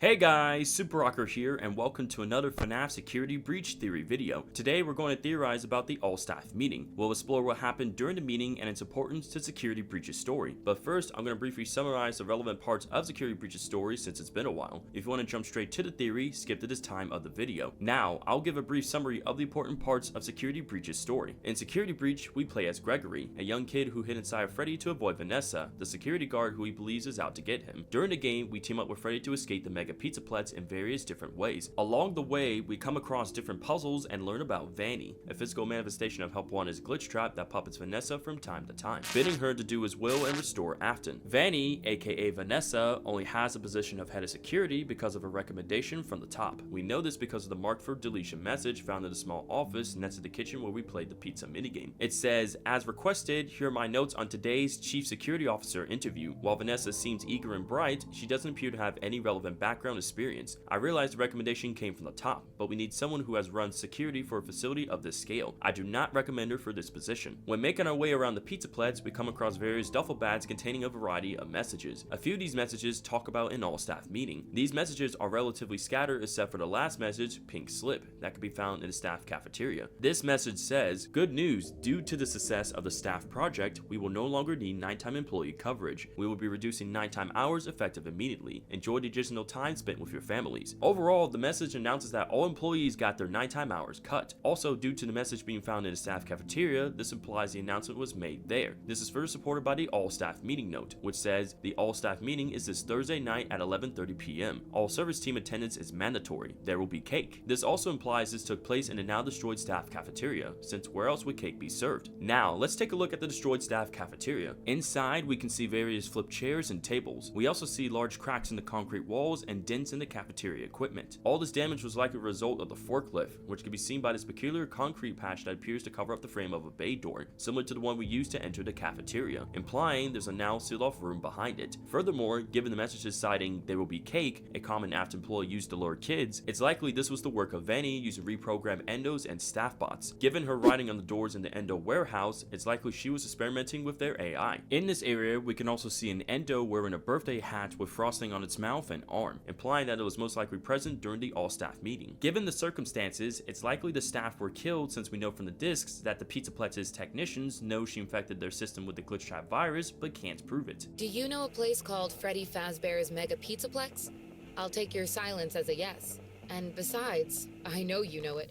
Hey guys, Super Rocker here, and welcome to another FNAF Security Breach theory video. Today we're going to theorize about the all-staff meeting. We'll explore what happened during the meeting and its importance to Security Breach's story. But first, I'm going to briefly summarize the relevant parts of Security Breach's story since it's been a while. If you want to jump straight to the theory, skip to this time of the video. Now, I'll give a brief summary of the important parts of Security Breach's story. In Security Breach, we play as Gregory, a young kid who hid inside of Freddy to avoid Vanessa, the security guard who he believes is out to get him. During the game, we team up with Freddy to escape the Mega Pizzaplex in various different ways. Along the way, we come across different puzzles and learn about Vanny, a physical manifestation of Help Wanted glitch trap that puppets Vanessa from time to time, bidding her to do his will and restore Afton. Vanny, aka Vanessa, only has a position of head of security because of a recommendation from the top. We know this because of the marked for deletion message found in a small office next to the kitchen where we played the pizza minigame. It says, as requested, here are my notes on today's Chief Security Officer interview. While Vanessa seems eager and bright, she doesn't appear to have any relevant background experience. I realize the recommendation came from the top, but we need someone who has run security for a facility of this scale. I do not recommend her for this position. When making our way around the Pizzaplex, we come across various duffel bags containing a variety of messages. A few of these messages talk about an all-staff meeting. These messages are relatively scattered except for the last message, Pink Slip, that can be found in the staff cafeteria. This message says, good news, due to the success of the staff project, we will no longer need nighttime employee coverage. We will be reducing nighttime hours effective immediately. Enjoy the additional time spent with your families. Overall, the message announces that all employees got their nighttime hours cut. Also, due to the message being found in the staff cafeteria, this implies the announcement was made there. This is further supported by the all-staff meeting note, which says, the all-staff meeting is this Thursday night at 11:30 p.m. All service team attendance is mandatory. There will be cake. This also implies this took place in the now destroyed staff cafeteria, since where else would cake be served? Now, let's take a look at the destroyed staff cafeteria. Inside, we can see various flipped chairs and tables. We also see large cracks in the concrete walls and dents in the cafeteria equipment. All this damage was likely a result of the forklift, which can be seen by this peculiar concrete patch that appears to cover up the frame of a bay door, similar to the one we used to enter the cafeteria, implying there's a now sealed off room behind it. Furthermore, given the messages citing there will be cake, a common aft employee used to lure kids, it's likely this was the work of Vanny using reprogrammed endos and staff bots. Given her writing on the doors in the Endo Warehouse, it's likely she was experimenting with their AI. In this area, we can also see an Endo wearing a birthday hat with frosting on its mouth and arm, implying that it was most likely present during the all-staff meeting. Given the circumstances, it's likely the staff were killed since we know from the discs that the Pizzaplex's technicians know she infected their system with the glitch trap virus but can't prove it. Do you know a place called Freddy Fazbear's Mega Pizzaplex? I'll take your silence as a yes. And besides, I know you know it,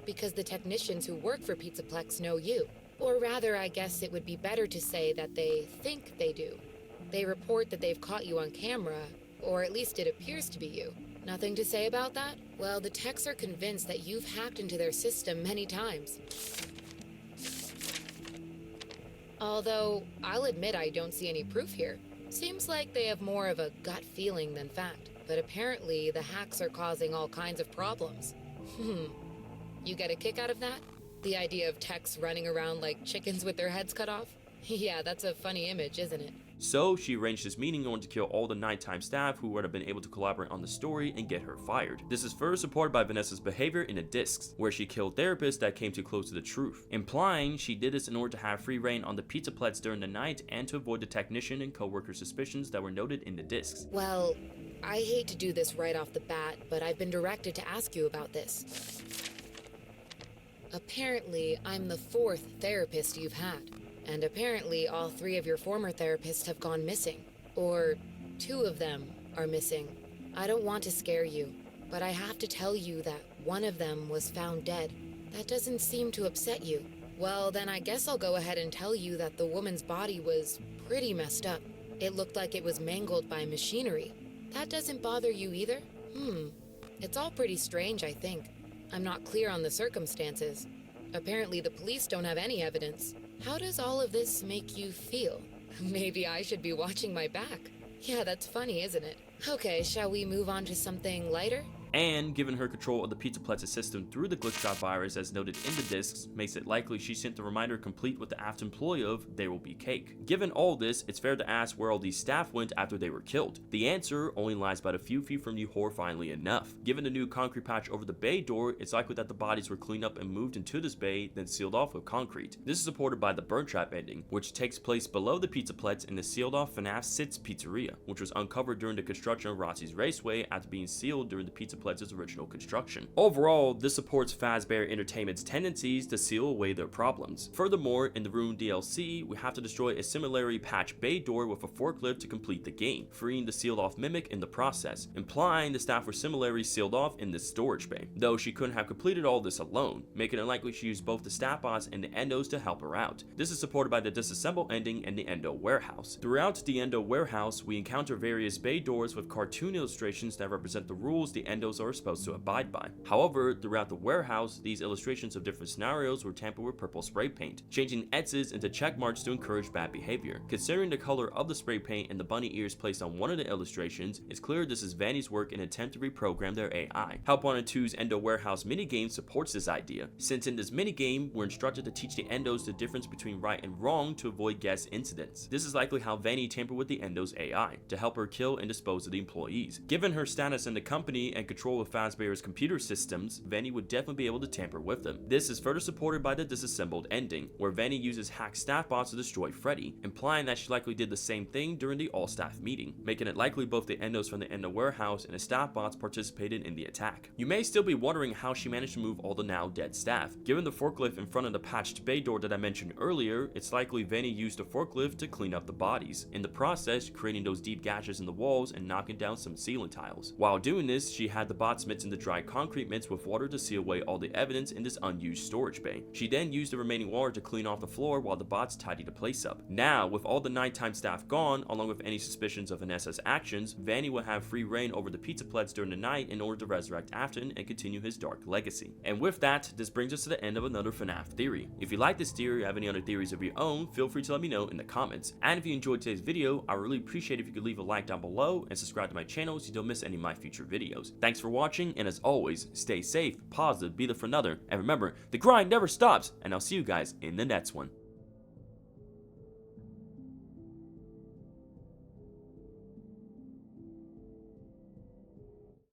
because the technicians who work for Pizzaplex know you. Or rather, I guess it would be better to say that they think they do. They report that they've caught you on camera, or at least it appears to be you. Nothing to say about that? Well, the techs are convinced that you've hacked into their system many times. Although, I'll admit I don't see any proof here. Seems like they have more of a gut feeling than fact, but apparently the hacks are causing all kinds of problems. You get a kick out of that? The idea of techs running around like chickens with their heads cut off? Yeah, that's a funny image, isn't it? So she arranged this meeting in order to kill all the nighttime staff who would have been able to collaborate on the story and get her fired. This is further supported by Vanessa's behavior in the discs, where she killed therapists that came too close to the truth, implying she did this in order to have free reign on the Pizzaplex during the night and to avoid the technician and co-worker suspicions that were noted in the discs. Well, I hate to do this right off the bat, but I've been directed to ask you about this. Apparently, I'm the fourth therapist you've had. And apparently all three of your former therapists have gone missing. Or two of them are missing. I don't want to scare you, but I have to tell you that one of them was found dead. That doesn't seem to upset you. Well, then I guess I'll go ahead and tell you that the woman's body was pretty messed up. It looked like it was mangled by machinery. That doesn't bother you either? It's all pretty strange, I think. I'm not clear on the circumstances. Apparently the police don't have any evidence. How does all of this make you feel? Maybe I should be watching my back. Yeah, that's funny, isn't it? Okay, shall we move on to something lighter? And given her control of the Pizzaplex's system through the glitch virus as noted in the discs, makes it likely she sent the reminder complete with the aft employee of "there will be cake." Given all this, it's fair to ask where all these staff went after they were killed. The answer only lies about a few feet from you, horrifyingly enough. Given the new concrete patch over the bay door, it's likely that the bodies were cleaned up and moved into this bay, then sealed off with concrete. This is supported by the burn trap ending, which takes place below the Pizzaplex in the sealed off FNAF Sit's pizzeria, which was uncovered during the construction of Rossi's Raceway after being sealed during the Pizzaplex's original construction. Overall, this supports Fazbear Entertainment's tendencies to seal away their problems. Furthermore, in the Ruin DLC, we have to destroy a similarly patched bay door with a forklift to complete the game, freeing the sealed off mimic in the process, implying the staff were similarly sealed off in this storage bay, though she couldn't have completed all this alone, making it likely she used both the staff bots and the Endos to help her out. This is supported by the Disassembled Ending and the Endo Warehouse. Throughout the Endo Warehouse, we encounter various bay doors with cartoon illustrations that represent the rules the Endos are supposed to abide by. However, throughout the warehouse, these illustrations of different scenarios were tampered with purple spray paint, changing X's into check marks to encourage bad behavior. Considering the color of the spray paint and the bunny ears placed on one of the illustrations, it's clear this is Vanny's work in an attempt to reprogram their AI. Help Wanted 2's Endo Warehouse minigame supports this idea, since in this minigame, we're instructed to teach the Endos the difference between right and wrong to avoid guest incidents. This is likely how Vanny tampered with the Endos AI, to help her kill and dispose of the employees. Given her status in the company and control of Fazbear's computer systems, Vanny would definitely be able to tamper with them. This is further supported by the Disassembled Ending, where Vanny uses hacked staff bots to destroy Freddy, implying that she likely did the same thing during the all-staff meeting, making it likely both the Endos from the Endo Warehouse and the staff bots participated in the attack. You may still be wondering how she managed to move all the now dead staff. Given the forklift in front of the patched bay door that I mentioned earlier, it's likely Vanny used the forklift to clean up the bodies, in the process creating those deep gashes in the walls and knocking down some ceiling tiles. While doing this, she had the bots mix in the dry concrete mix with water to seal away all the evidence in this unused storage bay. She then used the remaining water to clean off the floor while the bots tidied the place up. Now, with all the nighttime staff gone, along with any suspicions of Vanessa's actions, Vanny will have free reign over the Pizzaplexs during the night in order to resurrect Afton and continue his dark legacy. And with that, this brings us to the end of another FNAF theory. If you like this theory or have any other theories of your own, feel free to let me know in the comments. And if you enjoyed today's video, I would really appreciate if you could leave a like down below and subscribe to my channel so you don't miss any of my future videos. Thanks for watching, and as always, stay safe, positive, be there for another, and remember, the grind never stops, and I'll see you guys in the next one.